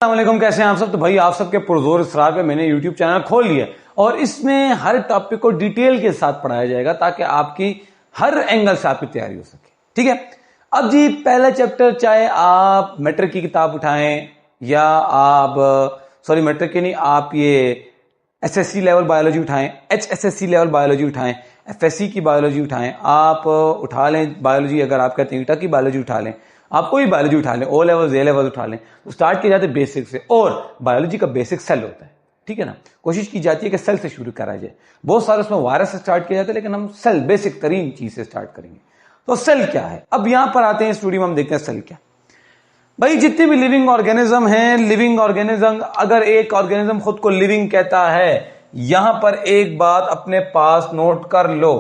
अस्सलामुअलैकुम, कैसे हैं आप सब। तो भाई आप सबके पुरजोर इसरार पे मैंने यूट्यूब चैनल खोल लिया और इसमें हर टॉपिक को डिटेल के साथ पढ़ाया जाएगा ताकि आपकी हर एंगल से आपकी तैयारी हो सके। ठीक है, अब जी पहला चैप्टर, चाहे आप मैट्रिक की किताब उठाएं या आप मैट्रिक की नहीं, आप ये एसएससी लेवल बायोलॉजी उठाएं, एचएसएससी लेवल बायोलॉजी उठाएं, एफएससी की बायोलॉजी उठाएं, आप उठा लें बायोलॉजी, अगर आप कहते हैं ईटा की बायोलॉजी उठा लें, आप कोई बायोलॉजी उठा लें, ओ लेवल ए लेवल उठा लें, तो स्टार्ट किया जाता है बेसिक से। और बायोलॉजी का बेसिक सेल होता है, ठीक है ना। कोशिश की जाती है कि सेल से शुरू करा जाए। बहुत सारे उसमें वायरस से स्टार्ट किया जाता है, लेकिन हम सेल बेसिक तरीन चीज से स्टार्ट करेंगे। तो सेल क्या है, अब यहां पर आते हैं स्टूडियो में, हम देखते हैं सेल क्या। भाई जितने भी लिविंग ऑर्गेनिज्म हैं, लिविंग ऑर्गेनिज्म, अगर एक ऑर्गेनिज्म खुद को लिविंग कहता है, यहां पर एक बात अपने पास नोट कर लो,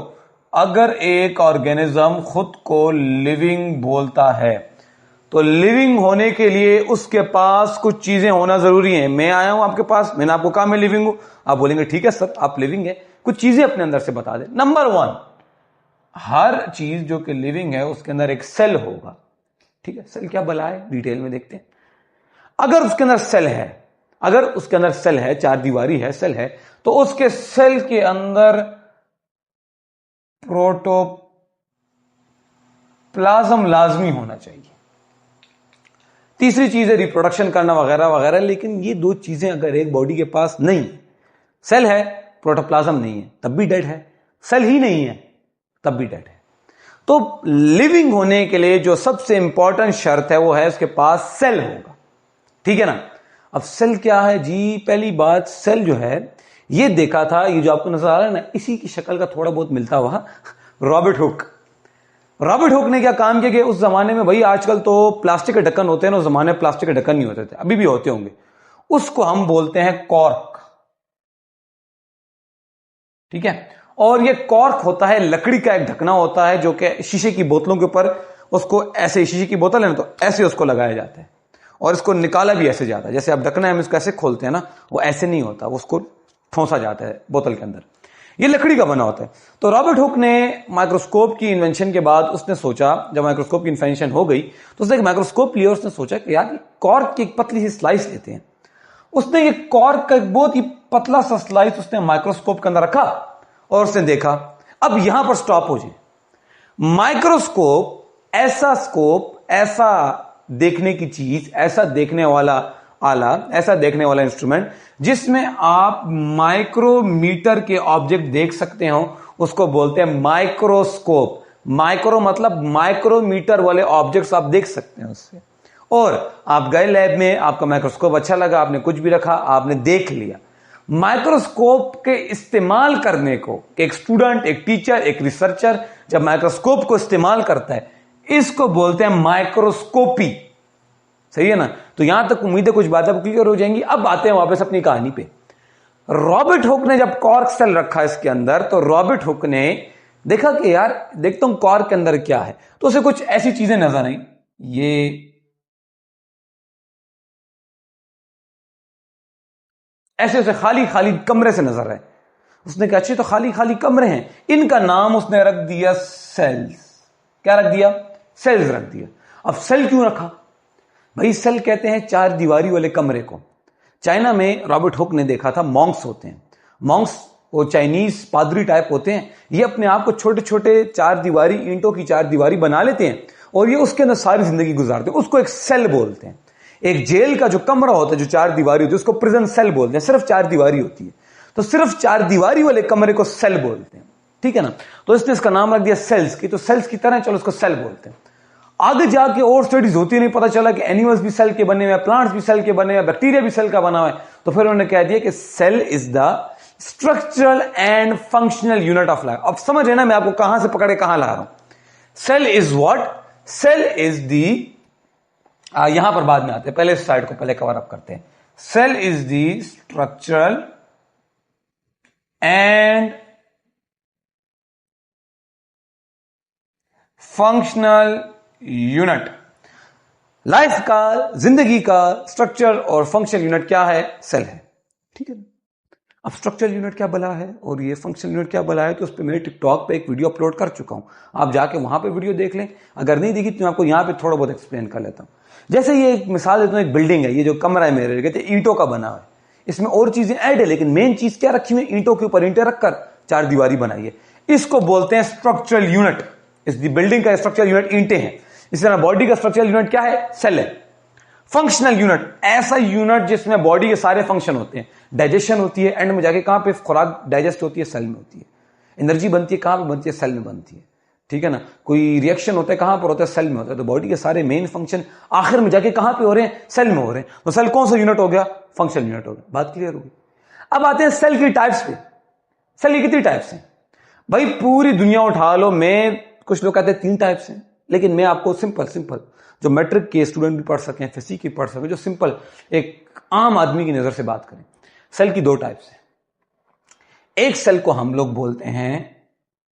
अगर एक ऑर्गेनिज्म खुद को लिविंग बोलता है तो लिविंग होने के लिए उसके पास कुछ चीजें होना जरूरी है। मैं आया हूं आपके पास, मैंने आपको कहा मैं लिविंग हूं, आप बोलेंगे ठीक है सर आप लिविंग है, कुछ चीजें अपने अंदर से बता दे। नंबर 1, हर चीज जो कि लिविंग है उसके अंदर एक सेल होगा। ठीक है, सेल क्या भला है, डिटेल में देखते हैं। अगर उसके अंदर सेल है, अगर उसके अंदर सेल है, चार दीवारी है, सेल है, तो उसके सेल के अंदर प्रोटोप्लाज्म लाजमी होना चाहिए। तीसरी चीज है रिप्रोडक्शन करना वगैरह वगैरह, लेकिन ये दो चीजें अगर एक बॉडी के पास नहीं है, सेल है प्रोटोप्लाज्म नहीं है, तब भी डेड है, सेल ही नहीं है तब भी डेड है। तो लिविंग होने के लिए जो सबसे इंपॉर्टेंट शर्त है वो है उसके पास सेल होगा। ठीक है ना। अब सेल क्या है जी, पहली बात सेल जो है ये देखा था, ये जो आपको नजर आ रहा है ना, इसी की शक्ल का थोड़ा बहुत मिलता हुआ रॉबर्ट हुक। रॉबर्ट हुक ने क्या काम किया कि उस जमाने में, भाई आजकल तो प्लास्टिक के ढक्कन होते हैं ना, उस जमाने में प्लास्टिक के ढक्कन नहीं होते थे, अभी भी होते होंगे, उसको हम बोलते हैं कॉर्क। ठीक है, और ये कॉर्क होता है लकड़ी का एक ढकना होता है जो कि शीशे की बोतलों के ऊपर, उसको ऐसे शीशे की बोतल है ना, तो ऐसे उसको लगाया जाता है और इसको निकाला भी ऐसे जाता है। जैसे आप ढकना है हम इसको ऐसे खोलते हैं ना, वो ऐसे नहीं होता, उसको ठोंसा जाता है बोतल के अंदर, ये लकड़ी का बना होता है। तो रॉबर्ट हुक ने माइक्रोस्कोप की इन्वेंशन के बाद उसने सोचा, जब माइक्रोस्कोप की इन्वेंशन हो गई तो उसने एक माइक्रोस्कोप लिया, उसने सोचा कि यार कॉर्क की एक पतली सी स्लाइस लेते हैं। उसने ये कॉर्क का एक बहुत ही पतला सा स्लाइस उसने माइक्रोस्कोप के अंदर रखा और उसने देखा। अब यहां पर स्टॉप हो जाए, माइक्रोस्कोप ऐसा स्कोप, ऐसा देखने की चीज, ऐसा देखने वाला आला, ऐसा देखने वाला इंस्ट्रूमेंट जिसमें आप माइक्रोमीटर के ऑब्जेक्ट देख सकते हो, उसको बोलते हैं माइक्रोस्कोप। माइक्रो मतलब माइक्रोमीटर वाले ऑब्जेक्ट्स आप देख सकते हैं उससे। और आप गए लैब में, आपका माइक्रोस्कोप अच्छा लगा, आपने कुछ भी रखा, आपने देख लिया। माइक्रोस्कोप के इस्तेमाल करने को एक स्टूडेंट, एक टीचर, एक रिसर्चर जब माइक्रोस्कोप को इस्तेमाल करता है, इसको बोलते हैं माइक्रोस्कोपी। सही है ना। तो यहां तक उम्मीद है कुछ बातें क्लियर हो जाएंगी। अब आते हैं वापस अपनी कहानी पे। रॉबर्ट हुक ने जब कॉर्क सेल रखा इसके अंदर, तो रॉबर्ट हुक ने देखा कि यार देखता हूं कॉर्क के अंदर क्या है, तो उसे कुछ ऐसी चीजें नजर आई, ये ऐसे उसे खाली खाली कमरे से नजर आए। उसने कहा अच्छे तो खाली खाली कमरे हैं, इनका नाम उसने रख दिया सेल्स। क्या रख दिया? सेल्स रख दिया। अब सेल क्यों रखा भाई? सेल कहते हैं चार दीवारी वाले कमरे को। चाइना में रॉबर्ट हुक ने देखा था मॉन्क्स होते हैं, मॉन्क्स वो चाइनीज पादरी टाइप होते हैं, ये अपने आप को छोटे छोटे चार दीवारी, ईंटों की चार दीवारी बना लेते हैं और ये उसके अंदर सारी जिंदगी गुजारते हैं। उसको एक सेल बोलते हैं। एक जेल का जो कमरा होता है, जो चार दीवारी होती है, उसको प्रिजन सेल बोलते हैं। सिर्फ चार दीवारी होती है, तो सिर्फ चार दीवारी वाले कमरे को सेल बोलते हैं। ठीक है ना। तो इसने इसका नाम रख दिया सेल्स की, तो सेल्स की तरह चलो उसको सेल बोलते हैं। आगे जाके और स्टडीज होती नहीं, पता चला कि एनिमल्स भी सेल के बने हुए हैं, प्लांट्स भी सेल के बने हुए हैं, बैक्टीरिया भी सेल का बना हुआ है। तो फिर उन्होंने कह दिया कि cell is the structural and functional unit of life. अब समझ है ना मैं आपको कहां से पकड़े कहां ला रहा हूं। Cell is what? Cell is the, यहां पर बाद में आते हैं, पहले इस साइड को पहले कवर अप करते हैं। Cell is the structural and functional unit. Life का, जिंदगी का स्ट्रक्चर और फंक्शनल यूनिट क्या है? सेल है। ठीक है। अब स्ट्रक्चरल यूनिट क्या बला है और ये फंक्शनल यूनिट क्या बला है, तो उस पर मेरे टिकटॉक पे एक वीडियो अपलोड कर चुका हूं, आप जाके वहां पे वीडियो देख लें। अगर नहीं देखी तो मैं आपको यहां पे थोड़ा बहुत एक्सप्लेन कर लेता हूं। जैसे ये एक मिसाल देता हूं, एक बिल्डिंग है, ये जो कमरा है मेरे कहते ईंटों का बना है, इसमें और चीजें ऐड है, लेकिन मेन चीज क्या रखी हुई, ईंटों के ऊपर ईंटें रखकर चार दीवारी बनाई है, इसको बोलते हैं स्ट्रक्चरल यूनिट। इस बिल्डिंग का स्ट्रक्चरल यूनिट ईंटें हैं। इसी तरह बॉडी का स्ट्रक्चरल यूनिट क्या है, सेल है। फंक्शनल यूनिट ऐसा यूनिट जिसमें बॉडी के सारे फंक्शन होते हैं, डाइजेशन होती है, एंड में जाके कहां पे खुराक डाइजेस्ट होती है, सेल में होती है। एनर्जी बनती है कहां पे बनती है, सेल में बनती है, ठीक है ना। कोई रिएक्शन होता है कहां पर होता है, सेल में होता है। तो बॉडी के सारे मेन फंक्शन आखिर में जाके कहां पे हो रहे हैं, सेल में हो रहे हैं। तो सेल कौन सा यूनिट हो गया, फंक्शनल यूनिट हो गया। बात क्लियर होगी। अब आते हैं सेल की टाइप्स पे। सेल की कितनी टाइप्स हैं भाई, पूरी दुनिया उठा लो, मैं कुछ लोग कहते हैं 3 टाइप्स हैं, लेकिन मैं आपको सिंपल जो मैट्रिक के स्टूडेंट भी पढ़ सकें, फिजिक्स की पढ़ सकें, जो सिंपल एक आम आदमी की नजर से बात करें। सेल की 2 टाइप्स हैं। एक सेल को हम लोग बोलते हैं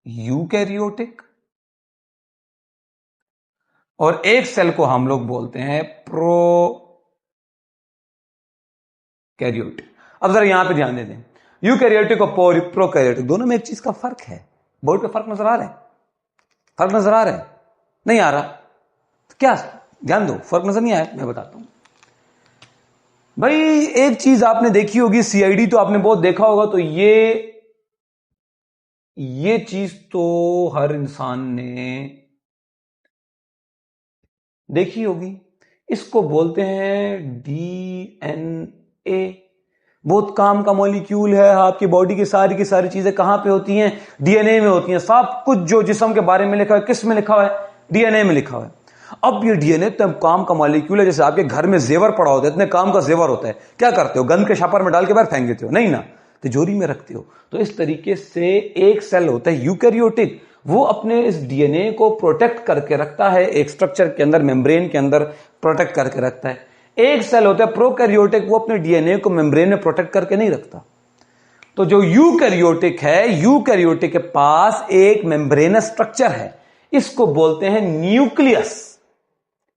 यूकैरियोटिक और एक सेल को हम लोग बोलते हैं प्रोकैरियोटिक। अब जरा यहां पे ध्यान दे दें, यूकैरियोटिक और प्रोकैरियोटिक दोनों में एक चीज का फर्क है। बोर्ड पे फर्क नजर आ रहा है, फर्क नजर आ रहा है, नहीं आ रहा तो क्या, ध्यान दो, फर्क नजर नहीं आया, मैं बताता हूं भाई। एक चीज आपने देखी होगी, सीआईडी तो आपने बहुत देखा होगा, तो ये चीज तो हर इंसान ने देखी होगी। इसको बोलते हैं डीएनए। बहुत काम का मॉलिक्यूल है। आपकी बॉडी की सारी चीजें कहां पे होती हैं, डीएनए में होती हैं। सब कुछ जो जिस्म के बारे में लिखा है, किस में लिखा हुआ है, डीएनए में लिखा हुआ है। अब ये डीएनए तो काम का मॉलिक्यूल है। जैसे आपके घर में जेवर पड़ा होता है, इतने काम का जेवर होता है, क्या करते हो, गंद के छापर में डाल के बाहर फेंक देते हो, नहीं ना, तिजोरी में रखते हो। तो इस तरीके से एक सेल होता है यूकैरियोटिक, वो अपने इस डीएनए को प्रोटेक्ट करके रखता है, एक स्ट्रक्चर के अंदर, मेम्ब्रेन के अंदर प्रोटेक्ट करके रखता है। एक सेल होता है प्रोकैरियोटिक, वो अपने डीएनए को मेम्ब्रेन में प्रोटेक्ट करके नहीं रखता। तो जो यूकैरियोटिक है, यूकैरियोटिक के पास एक मेम्ब्रेनस स्ट्रक्चर है, इसको बोलते हैं न्यूक्लियस।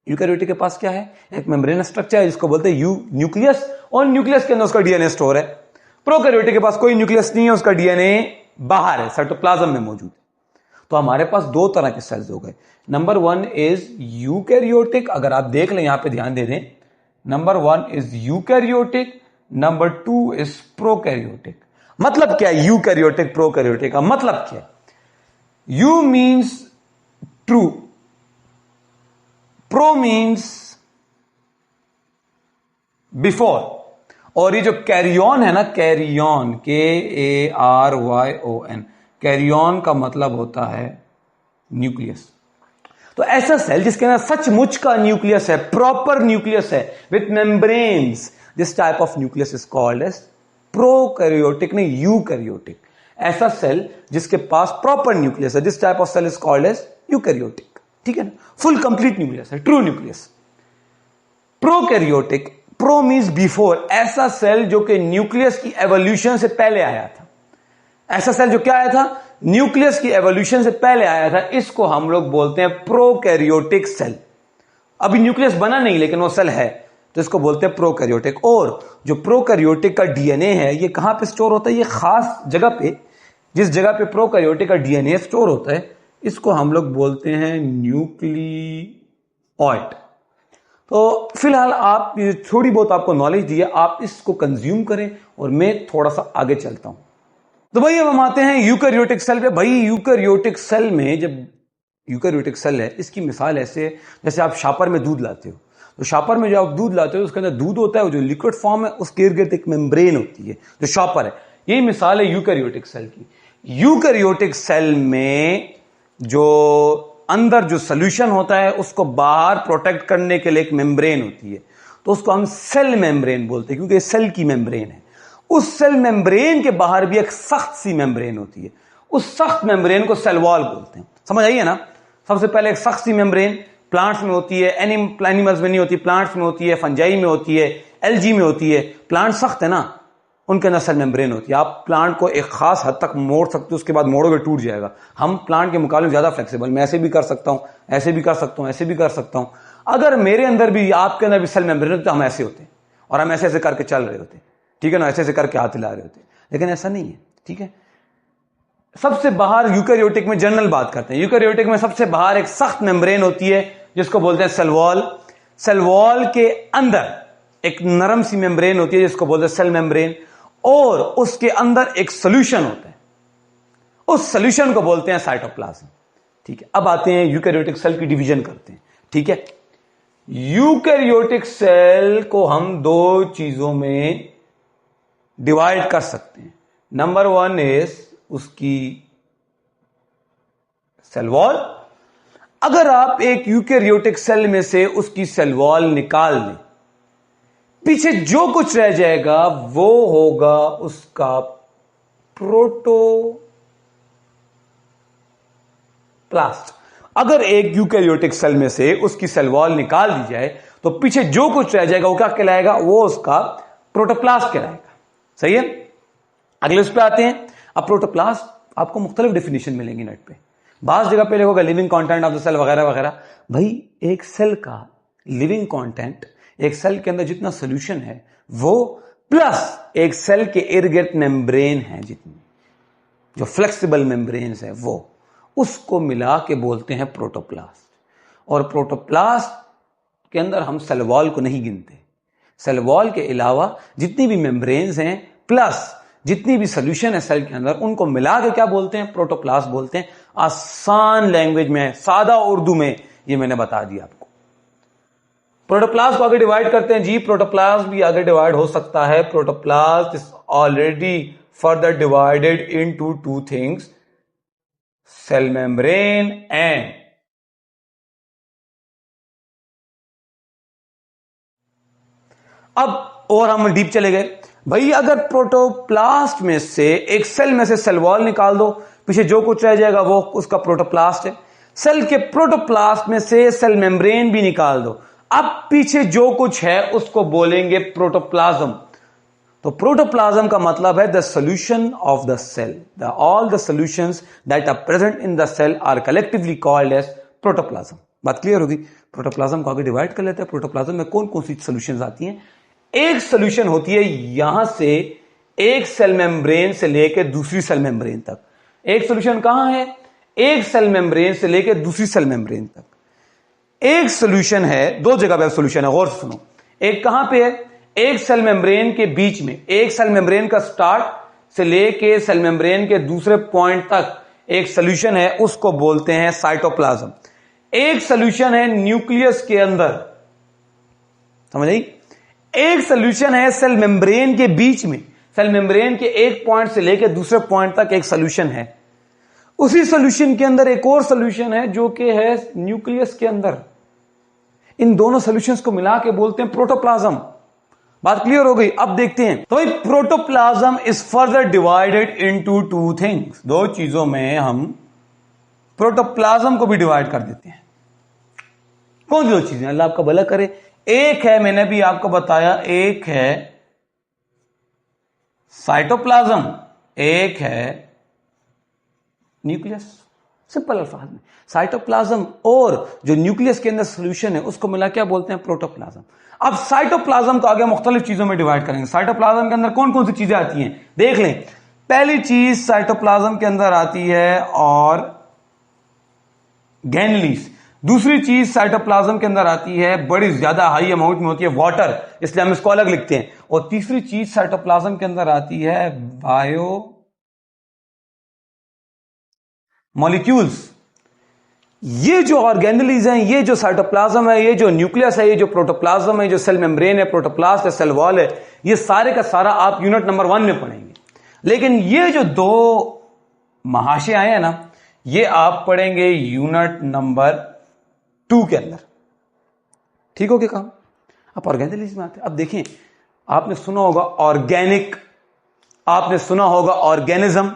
यूकैरियोटिक के पास क्या है, एक मेम्ब्रेनस स्ट्रक्चर है जिसको बोलते हैं न्यूक्लियस, और न्यूक्लियस के अंदर उसका डीएनए स्टोर है। प्रोकैरियोटिक के पास कोई न्यूक्लियस नहीं है, उसका डीएनए बाहर है, साइटोप्लाज्म में मौजूद है। तो हमारे पास 2 तरह के सेल्स हो गए। नंबर 1 इज यूकैरियोटिक, अगर आप देख लें यहां पे ध्यान दे दें, number 1 is eukaryotic, number 2 is prokaryotic. मतलब क्या है यूकैरियोटिक प्रोकैरियोटिक का मतलब क्या है? You means true, pro means before, और ये जो कैरियन है ना, कैरियन, KARYON, कैरियन का मतलब होता है न्यूक्लियस। तो ऐसा सेल जिसके अंदर सचमुच का न्यूक्लियस है, प्रॉपर न्यूक्लियस है with membranes, this type of nucleus is called as prokaryotic, नहीं यूकैरियोटिक। ऐसा सेल जिसके पास प्रॉपर न्यूक्लियस है, this type of cell is called as eukaryotic, ठीक है ना, फुल कंप्लीट न्यूक्लियस है, true nucleus. Prokaryotic, pro means before, ऐसा सेल जो कि न्यूक्लियस की एवोल्यूशन से पहले आया था। ऐसा सेल जो क्या आया था, न्यूक्लियस की एवोल्यूशन से पहले आया था, इसको हम लोग बोलते हैं प्रोकैरियोटिक सेल। अभी न्यूक्लियस बना नहीं, लेकिन वो सेल है, तो इसको बोलते हैं प्रोकैरियोटिक। और जो प्रोकैरियोटिक का डीएनए है, ये कहां पे स्टोर होता है, ये खास जगह पे, जिस जगह पे प्रोकैरियोटिक का डीएनए स्टोर होता है, इसको हम लोग बोलते हैं न्यूक्लियोइड। तो फिलहाल आप थोड़ी बहुत आपको नॉलेज दी है, आप इसको कंज्यूम करें और मैं थोड़ा सा आगे चलता हूं। तो भाई अब हम आते हैं यूकैरियोटिक सेल पे। भाई यूकैरियोटिक सेल में, जब यूकैरियोटिक सेल है, इसकी मिसाल ऐसे, जैसे आप शापर में दूध लाते हो, तो शापर में जो आप दूध लाते हो उसके अंदर दूध होता है, वो जो लिक्विड फॉर्म है उसके इर्द गिर्द एक मेम्ब्रेन होती है जो शापर है। यही मिसाल है यूकैरियोटिक सेल की। यूकैरियोटिक सेल में जो अंदर जो सोल्यूशन होता है उसको बाहर प्रोटेक्ट करने के लिए एक मेम्ब्रेन होती है, तो उसको हम सेल मेम्ब्रेन बोलते हैं, क्योंकि सेल की मेम्ब्रेन है। उस सेल मेम्ब्रेन के बाहर भी एक सख्त सी मेम्ब्रेन होती है, उस सख्त मेम्ब्रेन को सेल वॉल बोलते हैं। समझ आइए ना। सबसे पहले एक सख्त सी मेम्ब्रेन प्लांट्स में होती है, एनिमल्स में नहीं होती, प्लांट्स में होती है, फंजाई में होती है, एल्गी में होती है। प्लांट सख्त है ना, उनके अंदर सेल मेम्ब्रेन होती है। आप प्लांट को एक खास हद तक मोड़ सकते हो, उसके बाद मोड़ोगे टूट जाएगा। हम प्लांट के मुकाबले ज्यादा फ्लेक्सिबल, मैं ऐसे भी कर सकता हूं, ऐसे भी कर सकता हूं, ऐसे भी कर सकता हूं। अगर मेरे अंदर भी, आपके अंदर भी सेल मेम्ब्रेन होते तो हम ऐसे होते, और हम ऐसे ऐसे करके चल रहे होते, ठीक है ना, ऐसे ऐसे करके हाथ हिला रहे होते। लेकिन ऐसा नहीं है, ठीक है। सबसे बाहर यूकैरियोटिक में जनरल बात करते हैं, यूकैरियोटिक में सबसे बाहर एक सख्त मेम्ब्रेन होती है जिसको बोलते हैं सेल वॉल। सेल वॉल के अंदर एक नरम सी मेम्ब्रेन होती है जिसको बोलते हैं सेल मेम्ब्रेन, और उसके अंदर एक सोल्यूशन होता है, उस सोल्यूशन को बोलते हैं साइटोप्लाज्म, ठीक है। अब आते हैं यूकैरियोटिक सेल की डिवीजन करते हैं, ठीक है। यूकैरियोटिक सेल को हम दो चीजों में डिवाइड कर सकते हैं। नंबर वन इज उसकी सेल वॉल। अगर आप एक यूकैरियोटिक सेल में से उसकी सेल वॉल निकाल दें, पीछे जो कुछ रह जाएगा वो होगा उसका प्रोटोप्लास्ट। अगर एक यूकैरियोटिक सेल में से उसकी सेल वॉल निकाल दी जाए तो पीछे जो कुछ रह जाएगा वो क्या कहलाएगा, वो उसका प्रोटोप्लास्ट कहलाएगा, सही है। अगले उस पे आते हैं। अब प्रोटोप्लास्ट आपको मुख्तलिफ डेफिनेशन मिलेंगी नेट पे, बास जगह पे लिखोगा living content of the cell वगैरह वगैरह। भाई एक सेल का लिविंग कंटेंट, एक सेल के अंदर जितना सोल्यूशन है वो, प्लस एक सेल के इर्द गिर्द मेम्ब्रेन है जितनी, जो फ्लेक्सिबल मेम्ब्रेन्स है वो, उसको मिला के बोलते हैं प्रोटोप्लास्ट। और प्रोटोप्लास्ट के अंदर हम सेल वॉल को नहीं गिनते। सेल वॉल के अलावा जितनी भी मेम्ब्रेन्स हैं प्लस जितनी भी सोल्यूशन है सेल के अंदर, उनको मिला के क्या बोलते हैं, प्रोटोप्लास्ट बोलते हैं। आसान लैंग्वेज में, सादा उर्दू में ये मैंने बता दिया आपको। प्रोटोप्लास्ट को आगे डिवाइड करते हैं जी, प्रोटोप्लास्ट भी आगे डिवाइड हो सकता है। Protoplast is already further divided into two things, cell membrane and अब और हम डीप चले गए। भाई अगर प्रोटोप्लास्ट में से एक सेल में से सेल वॉल निकाल दो, पीछे जो कुछ रह जाएगा वो उसका प्रोटोप्लास्ट है। सेल के प्रोटोप्लास्ट में से सेल मेम्ब्रेन भी निकाल दो, अब पीछे जो कुछ है उसको बोलेंगे प्रोटोप्लाज्म। तो प्रोटोप्लाज्म का मतलब है the solution of the cell, the all the solutions that are present in the cell are collectively called as protoplasm. बात क्लियर होगी। प्रोटोप्लाज्म को आगे डिवाइड कर लेते हैं। प्रोटोप्लाज्म में कौन कौन सी सॉल्यूशंस आती हैं। एक सॉल्यूशन होती है यहां से एक सेल मेम्ब्रेन से लेकर दूसरी सेल मेम्ब्रेन तक। एक सॉल्यूशन कहां है, एक सेल मेम्ब्रेन से लेकर दूसरी सेल मेम्ब्रेन तक। एक सॉल्यूशन है, दो जगह पे सॉल्यूशन है, गौर से सुनो। एक कहां पे है, एक सेल मेम्ब्रेन के बीच में, एक सेल मेम्ब्रेन का स्टार्ट से लेके सेल मेम्ब्रेन के दूसरे पॉइंट तक एक सॉल्यूशन है, उसको बोलते हैं साइटोप्लाज्म। एक सॉल्यूशन है न्यूक्लियस के अंदर, समझ आई। एक सॉल्यूशन है सेल मेम्ब्रेन के बीच में, सेल मेम्ब्रेन के एक पॉइंट से लेकर दूसरे पॉइंट तक एक सॉल्यूशन है। उसी सॉल्यूशन के अंदर एक और सॉल्यूशन है जो कि है न्यूक्लियस के अंदर। इन दोनों सॉल्यूशंस को मिला के बोलते हैं प्रोटोप्लाज्म। बात क्लियर हो गई। अब देखते हैं। तो protoplasm is further divided into two things. दो चीजों में हम प्रोटोप्लाज्म को भी डिवाइड कर देते हैं। कौन सी दो चीजें, अल्लाह आपका भला करे। एक है, मैंने भी आपको बताया, एक है साइटोप्लाज्म, एक है न्यूक्लियस। सिंपल अल्फाज में साइटोप्लाज्म और जो न्यूक्लियस के अंदर सॉल्यूशन है उसको मिला क्या बोलते हैं, प्रोटोप्लाज्म। अब साइटोप्लाज्म को आगे मुख्तलिफ चीजों में डिवाइड करेंगे। साइटोप्लाज्म के अंदर कौन कौन सी चीजें आती हैं देख लें। पहली चीज साइटोप्लाज्म के अंदर आती है और गैनलीज। दूसरी चीज साइटोप्लाज्म के अंदर आती है, बड़ी ज्यादा हाई अमाउंट में होती है, वाटर, इसलिए हम इसको अलग लिखते हैं। और तीसरी चीज साइटोप्लाज्म के अंदर आती है बायो मॉलिक्यूल्स। ये जो ऑर्गेनेलीज हैं, ये जो साइटोप्लाज्म है, ये जो न्यूक्लियस है, ये जो प्रोटोप्लाज्म है, जो सेल मेम्ब्रेन है, प्रोटोप्लास्ट है, सेल वॉल है, ये सारे का सारा आप यूनिट नंबर 1 में पढ़ेंगे। लेकिन ये जो दो महाशय आए हैं ना, ये आप पढ़ेंगे यूनिट नंबर 2 के अंदर। ठीक हो गया काम। आप ऑर्गेनेलीज में आते हैं। अब देखें, आपने सुना होगा ऑर्गेनिक, आपने सुना होगा ऑर्गेनिज्म,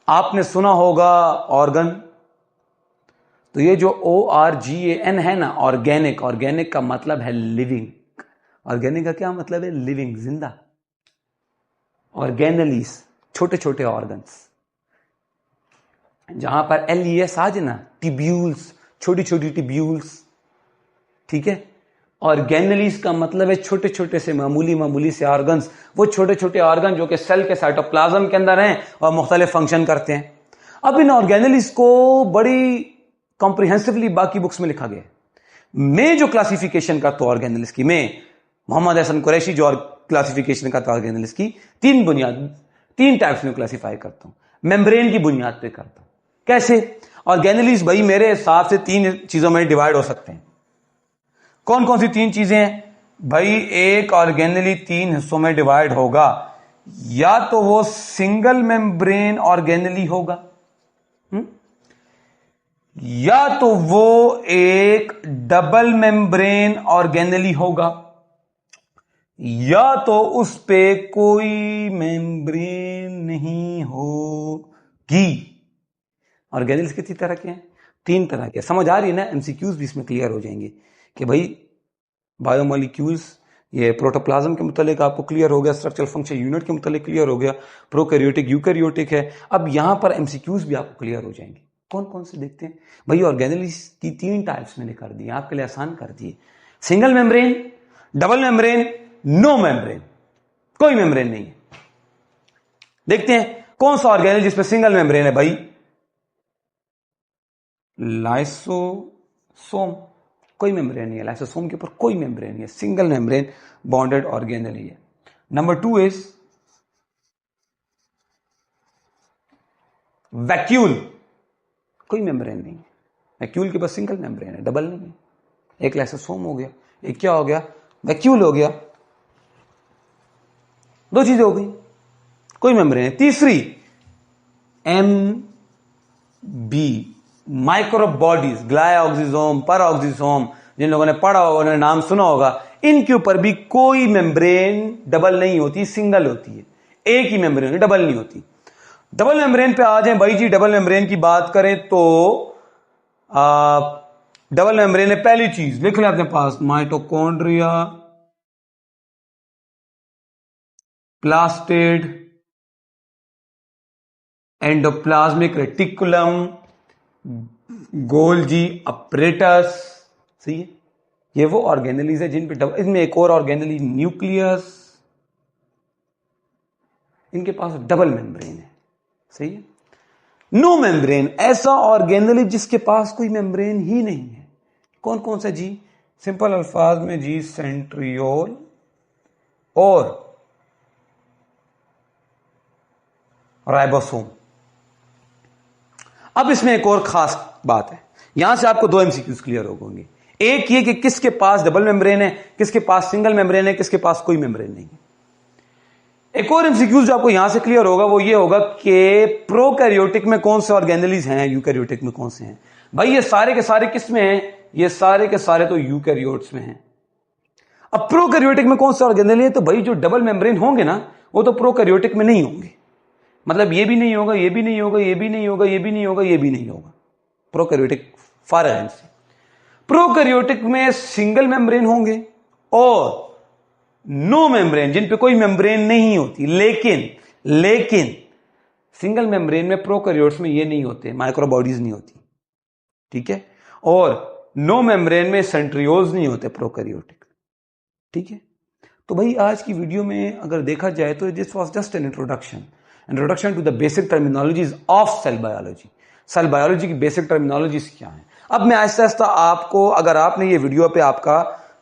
आपने सुना होगा ऑर्गन। तो ये जो ORGAN है ना, ऑर्गेनिक, ऑर्गेनिक का मतलब है लिविंग। ऑर्गेनिक का क्या मतलब है, लिविंग, जिंदा। ऑर्गेनलीज छोटे छोटे ऑर्गन्स, जहां पर LES आ जाए ना, टिब्यूल्स, छोटी छोटी टिब्यूल्स, ठीक है। ऑर्गेनेलीज का मतलब है छोटे छोटे से मामूली से ऑर्गन्स, वो छोटे छोटे ऑर्गन जो कि सेल के साइटोप्लाज्म के अंदर हैं और मुख्तलिफ फंक्शन करते हैं। अब इन ऑर्गेनेलीज को बड़ी कॉम्प्रिहेंसिवली बाकी बुक्स में लिखा गया है। मैं जो क्लासिफिकेशन करता हूं ऑर्गेनेलीज की, मैं मोहम्मद हसन कुरैशी जो क्लासिफिकेशन करता हूं ऑर्गेनेलीज की, तीन टाइप्स में क्लासिफाई करता हूं, मेम्ब्रेन की बुनियाद पे करता हूं। कैसे? ऑर्गेनेलीज भाई मेरे हिसाब से 3 चीजों में डिवाइड हो सकते हैं। कौन कौन सी 3 चीजें हैं भाई? एक ऑर्गेनेली 3 हिस्सों में डिवाइड होगा, या तो वो सिंगल मेम्ब्रेन ऑर्गेनेली होगा, या तो वो एक डबल मेम्ब्रेन ऑर्गेनेली होगा, या तो उस पे कोई मेम्ब्रेन नहीं होगी। ऑर्गेनेल्स कितनी तरह के हैं? 3 तरह के। समझ आ रही है ना? एमसीक्यूज भी इसमें क्लियर हो जाएंगे कि भाई बायोमोलिक्यूल्स, ये प्रोटोप्लाज्म के मुतालिक आपको क्लियर हो गया, स्ट्रक्चरल फंक्शन यूनिट के मुतालिक क्लियर हो गया, प्रोकैरियोटिक यूकैरियोटिक है। अब यहां पर एमसीक्यूज भी आपको क्लियर हो जाएंगे। कौन कौन से देखते हैं भाई? ऑर्गेनेल्स की 3 टाइप्स मैंने कर दी, आपके लिए आसान कर दिए। Single membrane, double membrane, no membrane, कोई मेम्ब्रेन नहीं है। देखते हैं कौन सा ऑर्गेनेल जिसमें सिंगल मेम्ब्रेन है भाई? लाइसोसोम, कोई मेम्ब्रेन नहीं है। लाइसोसोम के ऊपर कोई मेम्ब्रेन नहीं है, सिंगल मेम्ब्रेन बॉन्डेड ऑर्गेनेल है। नंबर 2 इज वैक्यूल, कोई मेम्ब्रेन नहीं है। वैक्यूल के पास सिंगल मेम्ब्रेन है, डबल नहीं है। एक लाइसोसोम हो गया, एक क्या हो गया? वैक्यूल हो गया। 2 चीजें हो गई, कोई मेम्ब्रेन है। तीसरी MB, माइक्रो बॉडीज, ग्लाइऑक्सिसोम, परऑक्सिसोम, जिन लोगों ने पढ़ा होगा, उन्होंने नाम सुना होगा, इनके ऊपर भी कोई मेम्ब्रेन डबल नहीं होती, सिंगल होती है। एक ही मेम्ब्रेन होती, डबल नहीं होती। डबल मेम्ब्रेन पे आ जाए भाई जी। डबल मेम्ब्रेन की बात करें तो डबल मेम्ब्रेन है, पहली चीज लिख लें अपने पास, mitochondria, plastid, endoplasmic reticulum, Golgi apparatus. सही है, ये वो ऑर्गेनेलीज है जिन पे डबल। इसमें एक और ऑर्गेनेली न्यूक्लियस, इनके पास डबल मेम्ब्रेन है। सही है। नो मेम्ब्रेन, ऐसा ऑर्गेनेली जिसके पास कोई मेम्ब्रेन ही नहीं है। कौन कौन सा जी? सिंपल अल्फाज में जी, सेंट्रियोल और राइबोसोम। अब इसमें एक और खास बात है, यहां से आपको 2 एमसीक्यूज क्लियर हो गए। एक ये कि किसके पास डबल मेम्ब्रेन है, किसके पास सिंगल मेम्ब्रेन है, किसके पास कोई मेम्ब्रेन नहीं है। एक और एमसीक्यूज जो आपको यहां से क्लियर होगा वो ये होगा कि प्रोकैरियोटिक में कौन से ऑर्गेनेलीज हैं, यूकैरियोटिक में कौन से हैं। भाई ये सारे के सारे किस में हैं? ये सारे के सारे तो यूकैरियोट्स में हैं। अब प्रोकैरियोटिक में कौन से ऑर्गेनेली है? तो भाई जो डबल मेम्ब्रेन होंगे ना, वो तो प्रोकैरियोटिक में नहीं होंगे। मतलब ये भी नहीं होगा, ये भी नहीं होगा, ये भी नहीं होगा, ये भी नहीं होगा, ये भी नहीं होगा। प्रोकैरियोटिक फार है इनसे। प्रोकैरियोटिक में सिंगल मेम्ब्रेन होंगे और नो मेम्ब्रेन, जिन पे कोई मेम्ब्रेन नहीं होती। लेकिन सिंगल मेम्ब्रेन में प्रोकैरियोट्स में ये नहीं होते, माइक्रोबॉडीज नहीं होती। ठीक है। और नो मेम्ब्रेन में सेंट्रियोल्स नहीं होते प्रोकैरियोटिक। ठीक है। तो भाई आज की वीडियो में अगर देखा जाए तो this was just an introduction to the basic terminologies of cell biology. Cell biology की बेसिक टर्मिनोलॉजीज क्या है। अब मैं आहिस्ता आहिस्ता आपको, अगर आपने ये वीडियो पे आपका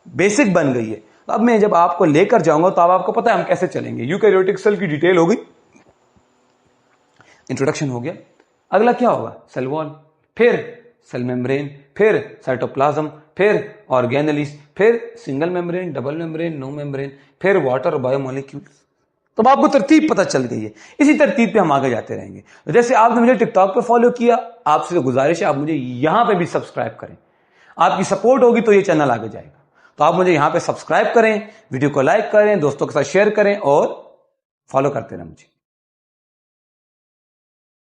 बेसिक बन गई है, तो अब मैं जब आपको लेकर जाऊंगा तो अब आपको पता है हम कैसे चलेंगे। यूकैरियोटिक सेल की डिटेल हो गई, इंट्रोडक्शन हो गया। अगला क्या होगा? सेल वॉल, फिर सेल मेम्ब्रेन, फिर साइटोप्लाज्म, फिर ऑर्गेनेलीज, फिर single membrane, double membrane, no membrane, फिर वाटर बायोमोलिक्यूल्स। तो आपको तरतीब पता चल गई है। इसी तरतीब पे हम आगे जाते रहेंगे। जैसे आपने मुझे टिकटॉक पे फॉलो किया, आपसे तो गुजारिश है आप मुझे यहां पे भी सब्सक्राइब करें। आपकी सपोर्ट होगी तो ये चैनल आगे जाएगा। तो आप मुझे यहां पे सब्सक्राइब करें, वीडियो को लाइक करें, दोस्तों के साथ शेयर करें और फॉलो करते रहें मुझे।